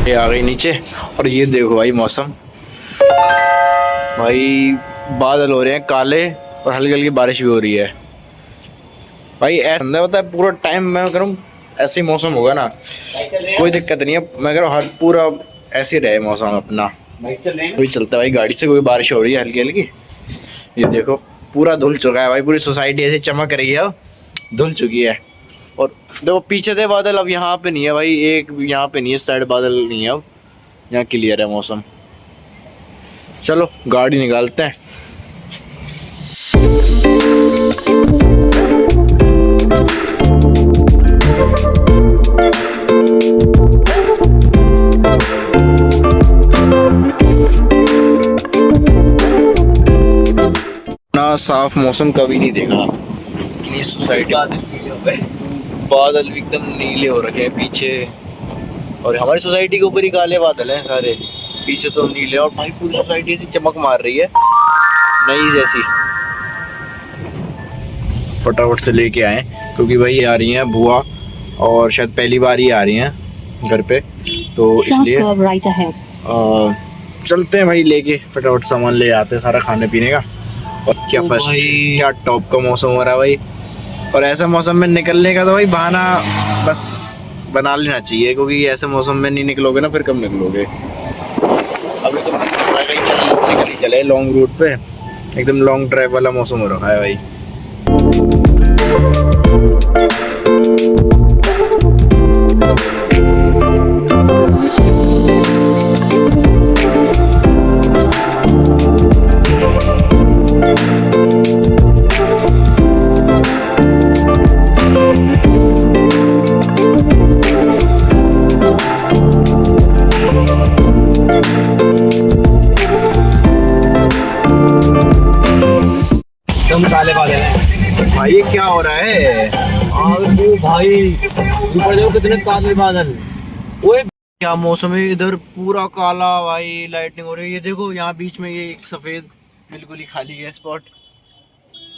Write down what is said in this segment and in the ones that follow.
ये आ गई नीचे। और ये देखो भाई मौसम, भाई बादल हो रहे हैं काले और हल्की हल्की बारिश भी हो रही है भाई। ऐसा पता है पूरा टाइम मैं करूँ ऐसे ही मौसम होगा ना, कोई दिक्कत नहीं है। मैं कह रहा हूँ हर पूरा ऐसे ही रहे मौसम अपना। कोई चलता है भाई गाड़ी से, कोई बारिश हो रही है हल्की हल्की। ये देखो पूरा धुल चुका है भाई, पूरी सोसाइटी ऐसे चमक रही है, अब धुल चुकी है। और देखो पीछे थे बादल, अब यहाँ पे नहीं है भाई, एक यहाँ पे नहीं है, साइड बादल नहीं है, अब यहाँ क्लियर है मौसम। चलो गाड़ी निकालते हैं। इतना साफ मौसम कभी नहीं देखा इतनी सोसाइटी। बादल भी एकदम नीले हो रखे हैं पीछे, और हमारी सोसाइटी के ऊपर ही काले बादल हैं सारे, पीछे तो नीले। और भाई पूरी सोसाइटी ऐसी चमक मार रही है नई जैसी। फटाफट से लेके आए क्योंकि भाई आ रही हैं बुआ, और शायद पहली बार ही आ रही हैं घर पे, तो इसलिए चलते हैं भाई लेके फटाफट सामान ले आते हैं सारा खाने पीने का। और क्या फर्स्ट क्या टॉप का मौसम हो रहा है भाई। और ऐसे मौसम में निकलने का तो भाई बहाना बस बना लेना चाहिए, क्योंकि ऐसे मौसम में नहीं निकलोगे ना फिर कब निकलोगे। अभी तो निकल ही चले लॉन्ग रूट पे, एकदम लॉन्ग ड्राइव वाला मौसम हो रखा है भाई। काले बादल हैं भाई, ये क्या हो रहा है? भाई ऊपर देखो कितने काले बादल। ओए क्या मौसम है इधर, पूरा काला भाई, लाइटनिंग हो रही है। ये देखो यहाँ बीच में ये एक सफेद बिल्कुल ही खाली है स्पॉट।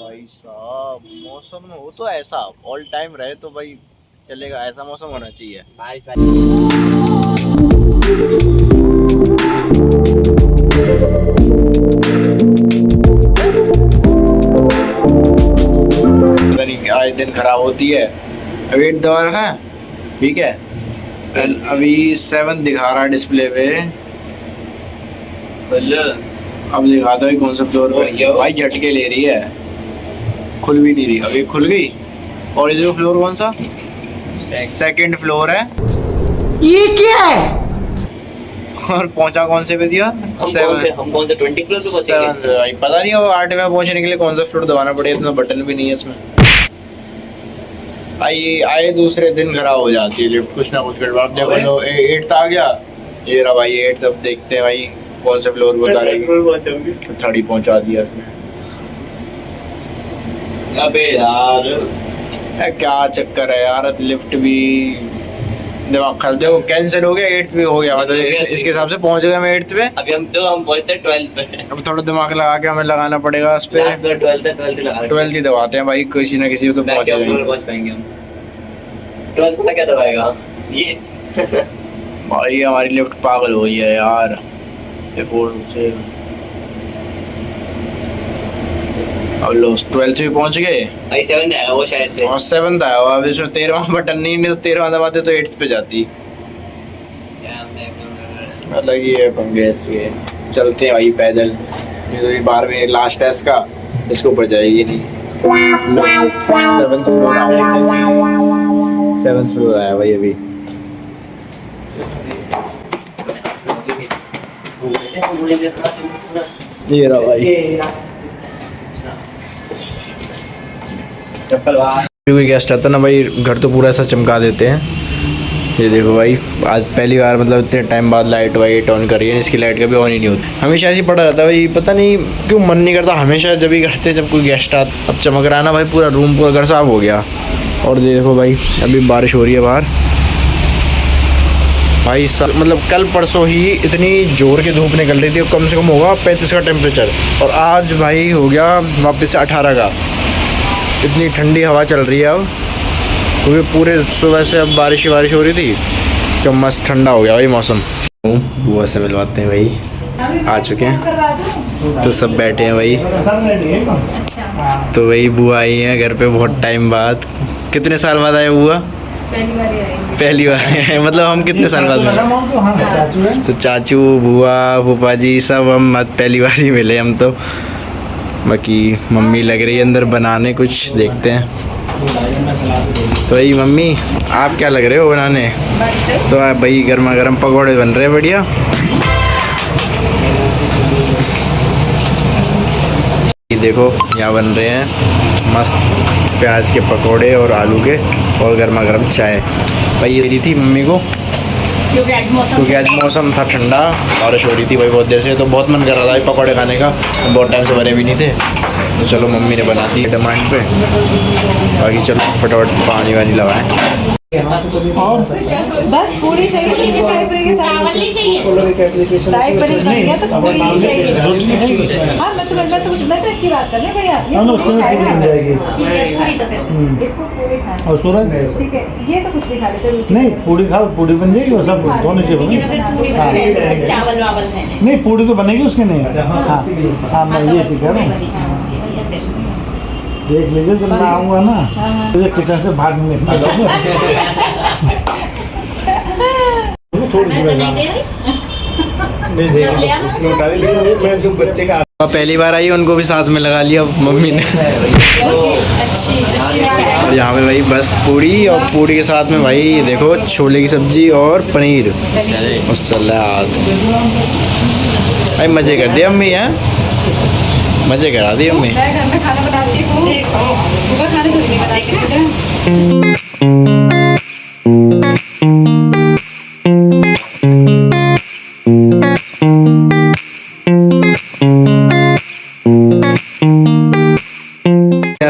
भाई साहब मौसम हो तो ऐसा ऑल टाइम रहे तो भाई चलेगा, ऐसा मौसम होना चाहिए। आज दिन खराब होती है। अभी 8 दवा रखा है, ठीक है। अभी 7 दिखा रहा है डिस्प्ले पे। अब दिखा दो कौन सा फ्लोर पे। भाई झटके ले रही है, खुल भी नहीं रही। अभी खुल गई। और ये जो फ्लोर कौन सा? सेकंड फ्लोर है। ये क्या है? और पहुंचा कौन से पे दिया? हम कौन से 20 फ्लोर पे पहुंचे? भाई पता नहीं, अब 8 में पहुंचने के लिए कौन सा फ्लोर दबाना पड़ेगा, इतना बटन भी नहीं है इसमें। आए दूसरे दिन खराब हो जाती है लिफ्ट, कुछ ना कुछ गड़बड़। देखो लो 8 आ गया, ये रहा भाई 8। तब देखते हैं भाई कौन सा फ्लोर बता रही, 30 पहुंचा दिया इसने। अबे यार क्या चक्कर है यार, लिफ्ट भी दिमाग खराब। देखो कैंसिल हो गया, 8th पे हो गया, मतलब इसके हिसाब से पहुंच गया मैं 8th पे। अभी हम पहुंचते हैं 12th पे। अब थोड़ा दिमाग लगा के हमें लगाना पड़ेगा उस पे। 12th ही दबाते हैं भाई, किसी ना किसी को तो पहुंच पाएंगे हम। 12th का क्या दबाएगा ये? भाई हमारी लिफ्ट पागल हो गई है यार। अब लो 12th में पहुंच गए। भाई 7th आया वो शायद से। और 7th आया अब इसमें 13वां बटन नहीं तो 13वां दबाते तो 8th पे जाती। अलग ही है पंगे ऐसे। चलते हैं भाई पैदल, ये तो 12वें लास्ट है इसका, इसके ऊपर जाएगी नहीं। 7th फ्लोर आया भाई अभी। ये रहा भाई क्योंकि गेस्ट आता ना भाई, घर तो पूरा ऐसा चमका देते हैं। ये देखो भाई आज पहली बार मतलब इतने टाइम बाद लाइट वाइट ऑन करी है, इसकी लाइट कभी ऑन ही नहीं होती। हमेशा ऐसे ही पड़ा रहता है भाई, पता नहीं क्यों मन नहीं करता, हमेशा जब भी करते जब कोई गेस्ट आता। अब चमक रहा है ना भाई, पूरा रूम पूरा घर साफ हो गया। और देखो भाई अभी बारिश हो रही है बाहर भाई। मतलब कल परसों ही इतनी जोर की धूप निकल रही थी, कम से कम होगा 35 का टेम्परेचर, और आज भाई हो गया वापस से 18 का। इतनी ठंडी हवा चल रही है अब, क्योंकि पूरे सुबह से अब बारिश ही बारिश हो रही थी, तो मस्त ठंडा हो गया भाई मौसम। बुआ से मिलवाते हैं भाई, आ चुके हैं तो सब बैठे हैं भाई। तो वही बुआ आई हैं घर पे बहुत टाइम बाद। कितने साल बाद आए बुआ? पहली बार आए। मतलब हम कितने साल बाद मिले? तो चाचू बुआ फूफा जी सब हम पहली बार ही मिले हम तो। बाकी मम्मी लग रही है अंदर बनाने, कुछ देखते हैं। तो भाई मम्मी आप क्या लग रहे हो बनाने? तो आप भाई गर्मा गर्म पकौड़े बन रहे हैं बढ़िया। देखो यहाँ बन रहे हैं मस्त प्याज के पकौड़े और आलू के, और गर्मा गर्म चाय। भाई ये रही थी मम्मी को क्योंकि आज मौसम था ठंडा, बारिश हो रही थी भाई बहुत देर से, तो बहुत मन कर रहा था भाई पकौड़े खाने का। बहुत टाइम से बने भी नहीं थे, तो चलो मम्मी ने बना दी डिमांड पे। बाकी चलो फटाफट पानी वानी लगाएं। और बस पूरी चाहिए, चावल नहीं चाहिए, शाही पनीर खाएगा तो पूरी नहीं चाहिए। हाँ मैं तो कुछ, मैं तो इसकी बात कर रही भैया, ये पूरी खाएगा पूरी, तो फिर इसको पूरी खाना। और सूरज ठीक है, ये तो कुछ भी खा लेते हैं। नहीं पूरी खाओ, पूरी बन जाएगी और सब दोनों चीज बनेगी। चावल वावल नहीं पूरी तो बनेगी उसकी नहीं। हाँ मैं ये सीखा रहा हूँ, देख लीजिए जब मैं आऊँगा ना तो किचन से बाहर नहीं निकलूंगा। थोड़ी सी मैं जो बच्चे का पहली बार आई उनको भी साथ में लगा लिया मम्मी ने। और यहाँ पे भाई बस पूड़ी, और पूड़ी के साथ में भाई देखो छोले की सब्जी और पनीर और सलाद। भाई मजे कर दिए अम्मी हैं, मजे करा दिए अम्मी। घर में खाना बनाती हूँ, खाने खुद नहीं बनाती।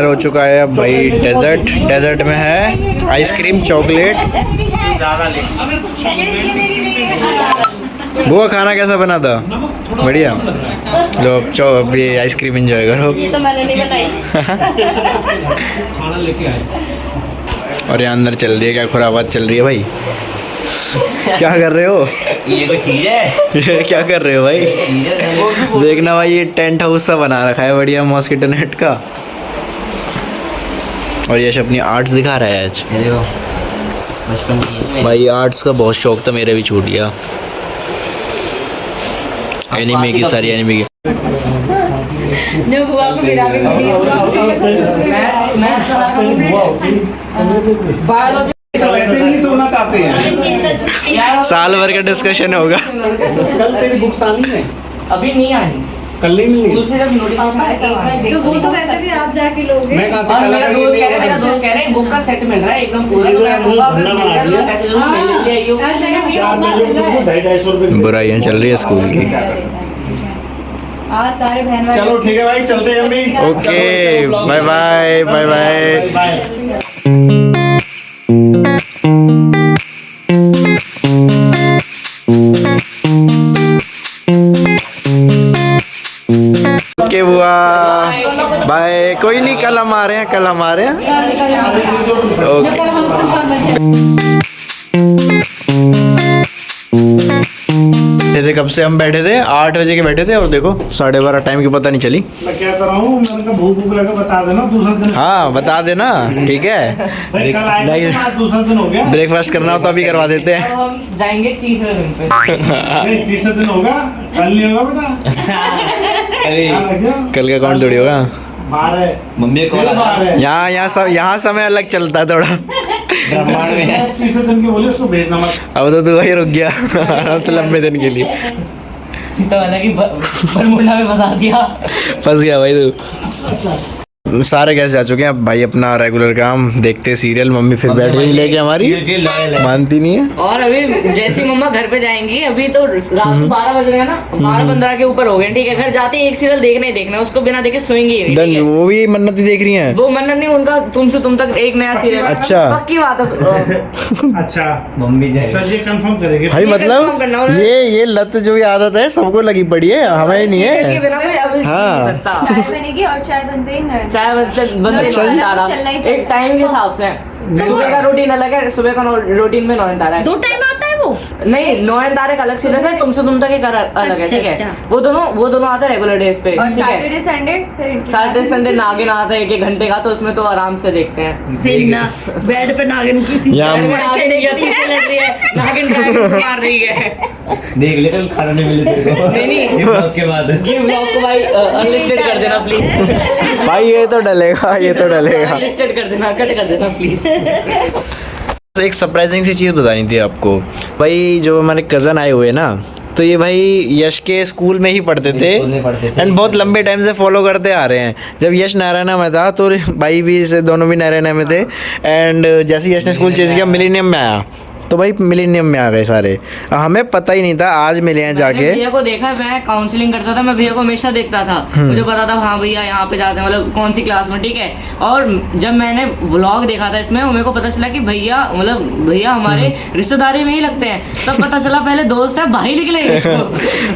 हो चुका है अब भाई डेजर्ट में है आइसक्रीम चॉकलेट। वो खाना कैसा बना था? बढ़िया। लो अब ये आइसक्रीम एंजॉय करो। ये तो मैंने नहीं बनाई। और यहाँ अंदर चल रही है क्या खुराबात चल रही है भाई? क्या कर रहे हो? ये कोई चीज है? ये क्या कर रहे हो भाई? देखना भाई ये टेंट हाउस सा बना रखा है बढ़िया मॉस्किटो नेट का। और यश अपनी आर्ट्स दिखा रहा है आज। देखो बचपन की भाई आर्ट्स का बहुत शौक था, मेरे भी छूट गया। एनिमे की सारी एनिमे की। जो बुआ को गिरा भी वैसे भी नहीं सोना चाहते हैं। साल भर का डिस्कशन होगा। कल तेरी बुक्स आनी है? अभी नहीं आनी, कल नहीं मिलेगी। दूसरे जब नोटिफिकेशन तो वो तो वैसे भी आप जाके लोगे। मैं कहाँ से और कल मेरा दोस्त कह रहे हैं बुक का सेट मिल रहा है एकदम पूरा, तो मैं बोला अगर मिल रहा है तो पैसे दो ले आइयो। 250-250 रुपए। बुराइयां चल रही है स्कूल की। आज सारे बहन भाई चलो ठीक है भाई चलते हैं अभी। Okay bye bye bye bye. Bye. Okay बुआ बाय। कोई नहीं कल हम आ रहे हैं, कल हम आ रहे हैं। ओके थे कब से हम बैठे थे? 8 बजे के बैठे थे और देखो 12:30 टाइम की पता नहीं चली। मैं क्या कर रहा हूँ, मैंने कहा भूख लगा बता देना दूसरा दिन। हाँ बता देना ठीक है। भाई कल आएंगे, आज दूसरा दिन हो गया। ब्रेकफास्ट करना हो तो अभी करवा देते हैं। हम जाएंगे तीसरे दिन पे। नहीं तीसरा दिन होगा, कल नहीं होगा बेटा। कल का कौन थोड़ी होगा। 12 मम्मी को यहाँ समय अलग चलता है थोड़ा। ब्रह्मांड में है। तीसरे दिन के बोले उसको भेजना मत। अब तो तू वही रुक गया आराम से लंबे दिन के लिए। तो अलग ही बरमुंडा में फंसा दिया। फंस गया भाई तू। सारे गेस्ट जा चुके हैं अब भाई अपना रेगुलर काम देखते सीरियल। मम्मी फिर बैठ गई लेके हमारी, मानती नहीं है। और अभी जैसी मम्मा घर पे जाएंगी, अभी तो रात को 12 बज रहे हैं ना, 12-15 के ऊपर हो गए। ठीक है घर जाते ही एक सीरियल देखना ही देखना, उसको बिना देखे सोएंगे ही नहीं, ठीक है? वो भी मन्नती देख रही हैं। वो मन्नत नहीं, उनका तुमसे तुम तक एक नया सीरियल। अच्छा। पक्की बात है। अच्छा मम्मी चलिए कंफर्म करेंगे भाई confirm करना मतलब होगा। ये लत जो भी आदत है सबको लगी पड़ी है, हमें ही नहीं सीरियल के है। बिना कोई अभी हाँ। नहीं सकता। चाय बनेगी और चाय बनते ही न चाय बंदे अच्छा जी। चलना ही चाहिए। एक टाइम के हिसाब से सुबह का रूटीन अलग है, सुबह का रूटीन में नॉन तारा है। 2 टाइम आता है वो। नहीं, नो एंड तारक अलग सीरीज है, तुमसे तुम तक एक अलग है, अच्छा, ठीक है। अच्छा। वो दोनों आते हैं रेगुलर डेज पे, और ठीक है। सैटरडे संडे सैटरडे संडे नागिन आता है 1-1 घंटे का, तो उसमें तो आराम से देखते हैं। फिर ना बेड पे नागिन की सी यहाँ नागिन की गति से लड़ रही है, नागिन ड्रैगन को मार रही है। देख ले कल खाना नहीं मिले तेरे को नहीं ये ब्लॉग के बाद ये ब्लॉग को भाई अनलिस्टेड कर देना प्लीज। भाई ये तो डलेगा, ये तो डलेगा। अनलिस्टेड कर देना, कट कर देना प्लीज। एक सरप्राइजिंग सी चीज़ बतानी थी आपको भाई। जो हमारे कज़न आए हुए ना, तो ये भाई यश के स्कूल में ही पढ़ते थे स्कूल में पढ़ते थे। एंड बहुत लंबे टाइम से फॉलो करते आ रहे हैं। जब यश नारायणा में था तो भाई भी से दोनों भी नारायणा में थे, एंड जैसे यश ने स्कूल चेंज किया मिलेनियम में आया, तो भाई मिलेनियम में आ गए सारे। हमें पता ही नहीं था, आज मिले हैं जाके। मैंने भैया को देखा, मैं काउंसलिंग करता था, मैं भैया को हमेशा देखता था, मुझे पता था हाँ भैया यहाँ पे जाते हैं, मतलब कौन सी क्लास में, ठीक है। और जब मैंने व्लॉग देखा था इसमें, मेरे को पता चला कि भैया मतलब भैया हमारे रिश्तेदारी में ही लगते हैं। तब पता चला पहले दोस्त है, भाई निकले।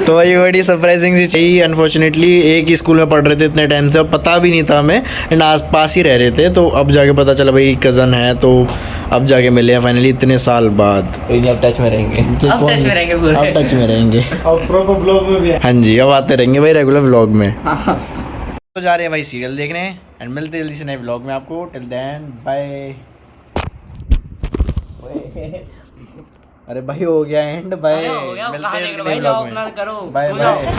तो वही बड़ी सरप्राइजिंग सी चाहिए। अनफॉर्चुनेटली एक ही स्कूल में पढ़ रहे थे इतने टाइम से, अब पता भी नहीं था हमें, एंड आस पास ही रह रहे थे। तो अब जाके पता चला भाई कज़न है, तो अब जाके मिले हैं फाइनली इतने साल बाद। अब टच में रहेंगे। अब टच में रहेंगे पूरे। अब टच में रहेंगे। और प्रॉपर ब्लॉग में भी है। हाँ जी, अब आते रहेंगे भाई रेगुलर व्लॉग में। तो जा रहे हैं भाई सीरियल देखने, एंड मिलते हैं जल्दी से नए व्लॉग में आपको। Till then bye. अरे भाई हो गया एंड बाय। हो गया, मिलते कहाँ हैं देख जल्दी रहे नए हो भाई, व्लॉग जाओ में। अपना करो, बाय सो जाओ। बाय।